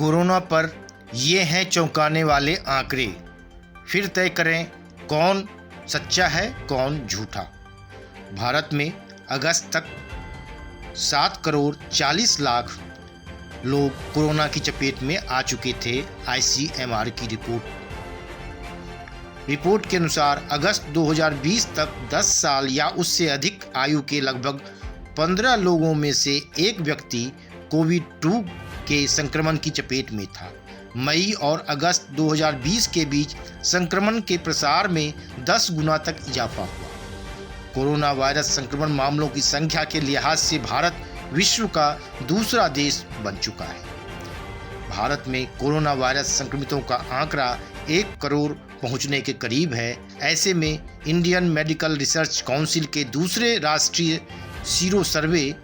Corona पर ये हैं चौंकाने वाले आंकड़े। फिर तय करें कौन सच्चा है कौन झूठा। भारत में अगस्त तक 7 करोड़ 40 लाख लोग कोरोना की चपेट में आ चुके थे। ICMR की रिपोर्ट के अनुसार अगस्त 2020 तक 10 साल या उससे अधिक आयु के लगभग 15 लोगों में से एक व्यक्ति कोविड-2 के संक्रमण की चपेट में था। मई और अगस्त 2020 के बीच संक्रमण के प्रसार में 10 गुना तक इजाफा हुआ। कोरोना वायरस संक्रमण मामलों की संख्या के लिहाज से भारत विश्व का दूसरा देश बन चुका है। भारत में कोरोना वायरस संक्रमितों का आंकड़ा 1 करोड़ पहुंचने के करीब है। ऐसे में इंडियन मेडिकल रिसर्च काउंसिल के दूसरे राष्ट्रीय सीरो सर्वे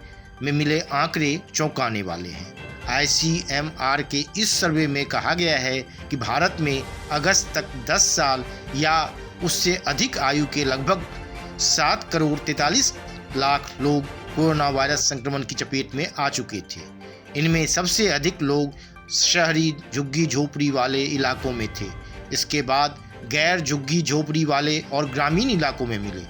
में मिले आंकड़े चौंकाने वाले हैं। ICMR के इस सर्वे में कहा गया है कि भारत में अगस्त तक 10 साल या उससे अधिक आयु के लगभग 7 करोड़ 43 लाख लोग कोरोना वायरस संक्रमण की चपेट में आ चुके थे। इनमें सबसे अधिक लोग शहरी झुग्गी झोपड़ी वाले इलाकों में थे। इसके बाद गैर झुग्गी झोपड़ी वाले और ग्रामीण इलाकों में मिले।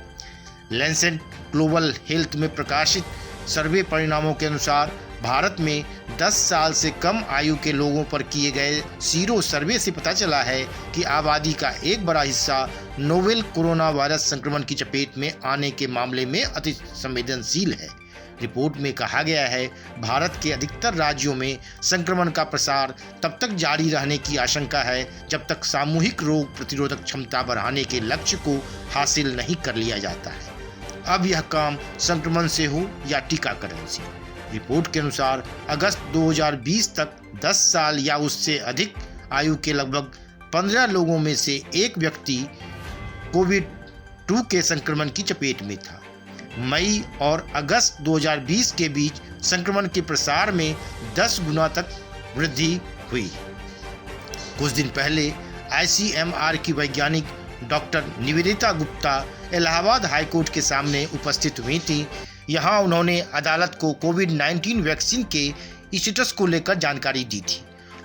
लैंसेट ग्लोबल हेल्थ में प्रकाशित सर्वे परिणामों के अनुसार भारत में 10 साल से कम आयु के लोगों पर किए गए सीरो सर्वे से पता चला है कि आबादी का एक बड़ा हिस्सा नोवेल कोरोना वायरस संक्रमण की चपेट में आने के मामले में अति संवेदनशील है। रिपोर्ट में कहा गया है, भारत के अधिकतर राज्यों में संक्रमण का प्रसार तब तक जारी रहने की आशंका है जब तक सामूहिक रोग प्रतिरोधक क्षमता बढ़ाने के लक्ष्य को हासिल नहीं कर लिया जाता है। अब यह काम संक्रमण से हो या टीकाकरण से। रिपोर्ट के अनुसार अगस्त 2020 तक 10 साल या उससे अधिक आयु के लगभग 15 लोगों में से एक व्यक्ति कोविड-2 के संक्रमण की चपेट में था। मई और अगस्त 2020 के बीच संक्रमण के प्रसार में 10 गुना तक वृद्धि हुई। कुछ दिन पहले ICMR की वैज्ञानिक डॉक्टर निवेदिता गुप्ता इलाहाबाद हाईकोर्ट के सामने उपस्थित हुई थी। यहाँ उन्होंने अदालत को कोविड-19 वैक्सीन के स्टेटस को लेकर जानकारी दी थी।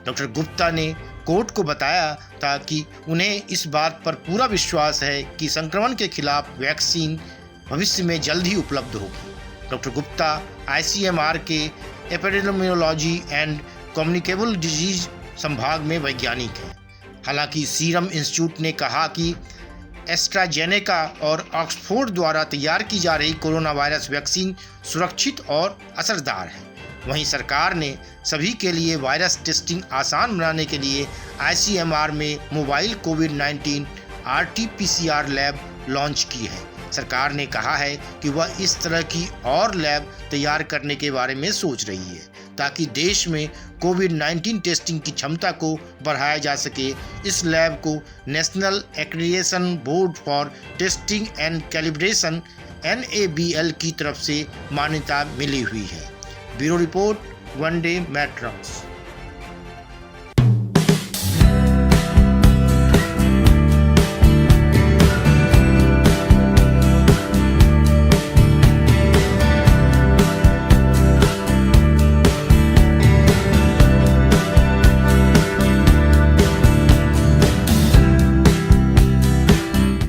डॉक्टर गुप्ता ने कोर्ट को बताया था कि उन्हें इस बात पर पूरा विश्वास है कि संक्रमण के खिलाफ वैक्सीन भविष्य में जल्द ही उपलब्ध होगी। डॉक्टर गुप्ता ICMR के एपिडेमियोलॉजी एंड कम्युनिकेबल डिजीज संभाग में वैज्ञानिक हैं। हालांकि सीरम इंस्टीट्यूट ने कहा कि एस्ट्राजेनेका और ऑक्सफोर्ड द्वारा तैयार की जा रही कोरोना वायरस वैक्सीन सुरक्षित और असरदार है। वहीं सरकार ने सभी के लिए वायरस टेस्टिंग आसान बनाने के लिए ICMR में मोबाइल कोविड-19 RT-PCR लैब लॉन्च की है। सरकार ने कहा है कि वह इस तरह की और लैब तैयार करने के बारे में सोच रही है ताकि देश में कोविड-19 टेस्टिंग की क्षमता को बढ़ाया जा सके। इस लैब को National Accreditation Board for Testing and Calibration NABL की तरफ से मान्यता मिली हुई है। ब्यूरो रिपोर्ट, वनडे मैट्रम्स।